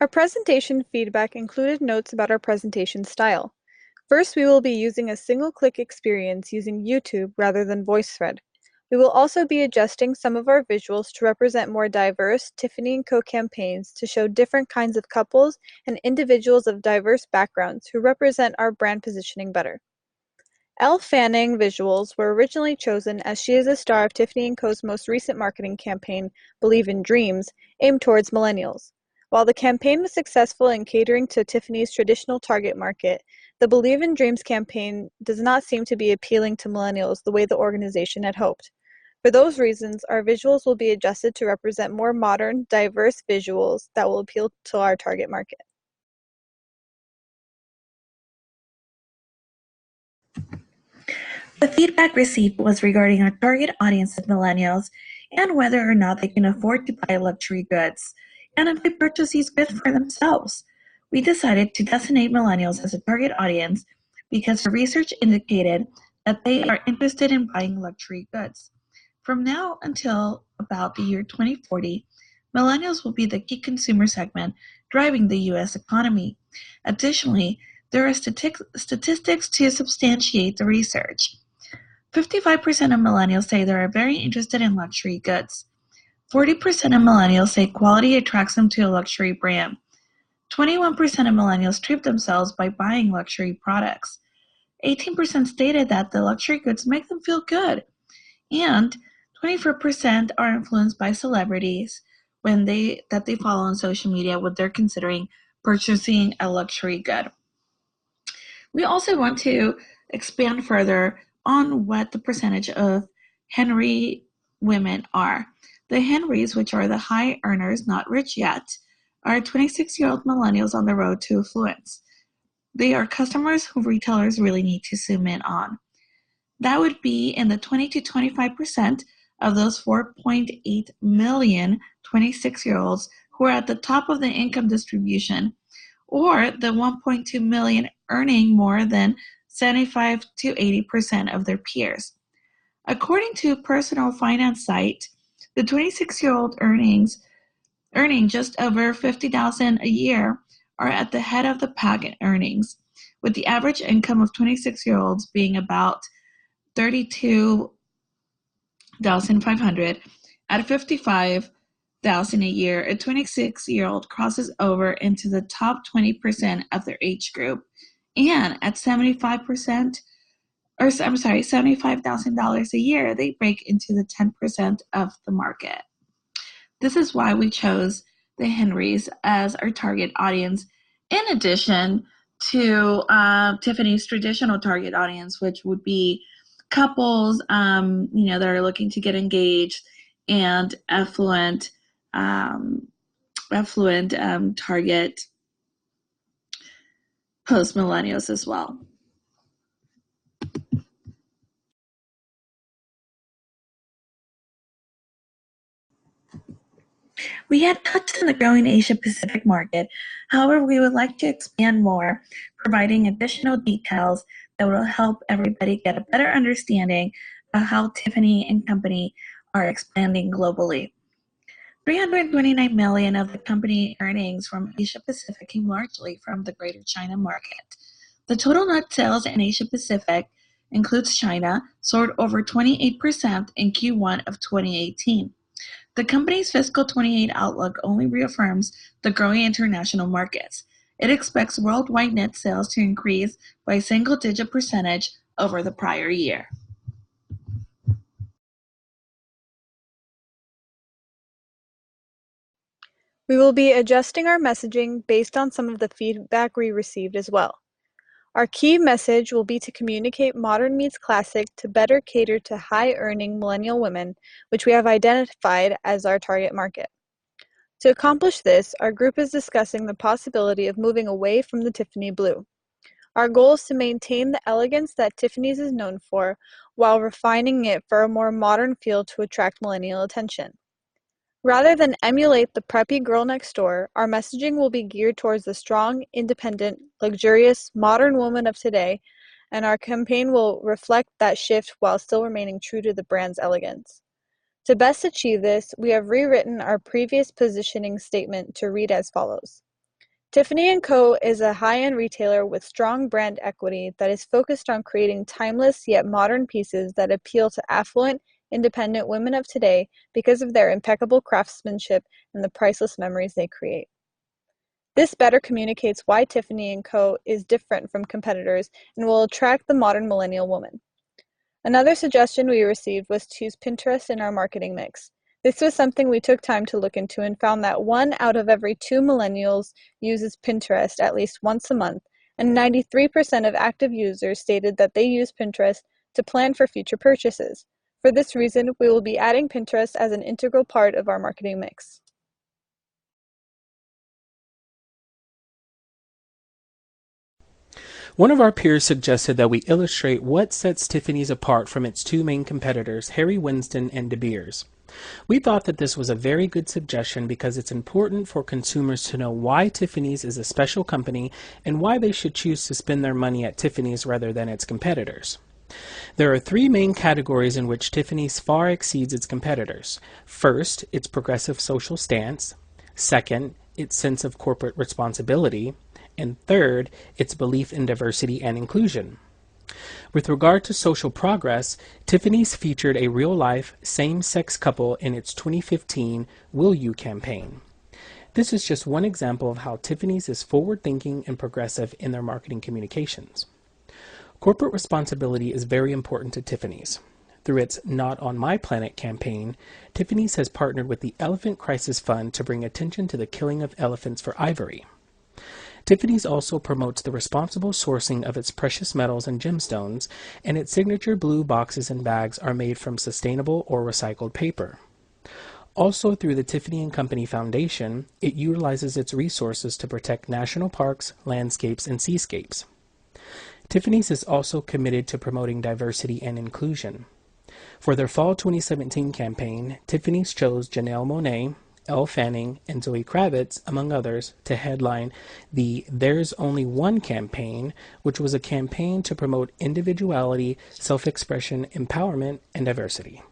Our presentation feedback included notes about our presentation style. First, we will be using a single-click experience using YouTube rather than VoiceThread. We will also be adjusting some of our visuals to represent more diverse Tiffany & Co. campaigns to show different kinds of couples and individuals of diverse backgrounds who represent our brand positioning better. Elle Fanning visuals were originally chosen as she is a star of Tiffany & Co.'s most recent marketing campaign, Believe in Dreams, aimed towards millennials. While the campaign was successful in catering to Tiffany's traditional target market, the Believe in Dreams campaign does not seem to be appealing to millennials the way the organization had hoped. For those reasons, our visuals will be adjusted to represent more modern, diverse visuals that will appeal to our target market. The feedback received was regarding our target audience of millennials and whether or not they can afford to buy luxury goods, and if they purchase these goods for themselves. We decided to designate millennials as a target audience because the research indicated that they are interested in buying luxury goods. From now until about the year 2040, millennials will be the key consumer segment driving the U.S. economy. Additionally, there are statistics to substantiate the research. 55% of millennials say they are very interested in luxury goods. 40% of millennials say quality attracts them to a luxury brand. 21% of millennials treat themselves by buying luxury products. 18% stated that the luxury goods make them feel good. And 24% are influenced by celebrities that they follow on social media when they're considering purchasing a luxury good. We also want to expand further on what the percentage of Henry women are. The Henrys, which are the high earners, not rich yet, are 26-year-old millennials on the road to affluence. They are customers who retailers really need to zoom in on. That would be in the 20 to 25% of those 4.8 million 26-year-olds who are at the top of the income distribution, or the 1.2 million earning more than 75 to 80% of their peers. According to Personal Finance site, the 26-year-old earning just over $50,000 a year are at the head of the pack in earnings, with the average income of 26-year-olds being about $32,500. At $55,000 a year, a 26-year-old crosses over into the top 20% of their age group, and at $75,000 a year, they break into the 10% of the market. This is why we chose the Henrys as our target audience, in addition to Tiffany's traditional target audience, which would be couples, that are looking to get engaged, and affluent target post-millennials as well. We had touched on the growing Asia-Pacific market. However, we would like to expand more, providing additional details that will help everybody get a better understanding of how Tiffany & Company are expanding globally. $329 million of the company earnings from Asia-Pacific came largely from the Greater China market. The total net sales in Asia-Pacific includes China, soared over 28% in Q1 of 2018. The company's fiscal 28 outlook only reaffirms the growing international markets. It expects worldwide net sales to increase by a single-digit percentage over the prior year. We will be adjusting our messaging based on some of the feedback we received as well. Our key message will be to communicate modern meets classic to better cater to high-earning millennial women, which we have identified as our target market. To accomplish this, our group is discussing the possibility of moving away from the Tiffany blue. Our goal is to maintain the elegance that Tiffany's is known for, while refining it for a more modern feel to attract millennial attention. Rather than emulate the preppy girl next door, our messaging will be geared towards the strong, independent, luxurious, modern woman of today, and our campaign will reflect that shift while still remaining true to the brand's elegance. To best achieve this, we have rewritten our previous positioning statement to read as follows. Tiffany & Co. is a high-end retailer with strong brand equity that is focused on creating timeless yet modern pieces that appeal to affluent, independent women of today because of their impeccable craftsmanship and the priceless memories they create. This better communicates why Tiffany & Co. is different from competitors and will attract the modern millennial woman. Another suggestion we received was to use Pinterest in our marketing mix. This was something we took time to look into and found that 1 out of every 2 millennials uses Pinterest at least once a month, and 93% of active users stated that they use Pinterest to plan for future purchases. For this reason, we will be adding Pinterest as an integral part of our marketing mix. One of our peers suggested that we illustrate what sets Tiffany's apart from its two main competitors, Harry Winston and De Beers. We thought that this was a very good suggestion because it's important for consumers to know why Tiffany's is a special company and why they should choose to spend their money at Tiffany's rather than its competitors. There are three main categories in which Tiffany's far exceeds its competitors. First, its progressive social stance. Second, its sense of corporate responsibility. And third, its belief in diversity and inclusion. With regard to social progress, Tiffany's featured a real-life, same-sex couple in its 2015 Will You campaign. This is just one example of how Tiffany's is forward-thinking and progressive in their marketing communications. Corporate responsibility is very important to Tiffany's. Through its Not on My Planet campaign, Tiffany's has partnered with the Elephant Crisis Fund to bring attention to the killing of elephants for ivory. Tiffany's also promotes the responsible sourcing of its precious metals and gemstones, and its signature blue boxes and bags are made from sustainable or recycled paper. Also, through the Tiffany & Company Foundation, it utilizes its resources to protect national parks, landscapes, and seascapes. Tiffany's is also committed to promoting diversity and inclusion. For their Fall 2017 campaign, Tiffany's chose Janelle Monáe, Elle Fanning, and Zoe Kravitz, among others, to headline the There's Only One campaign, which was a campaign to promote individuality, self-expression, empowerment, and diversity.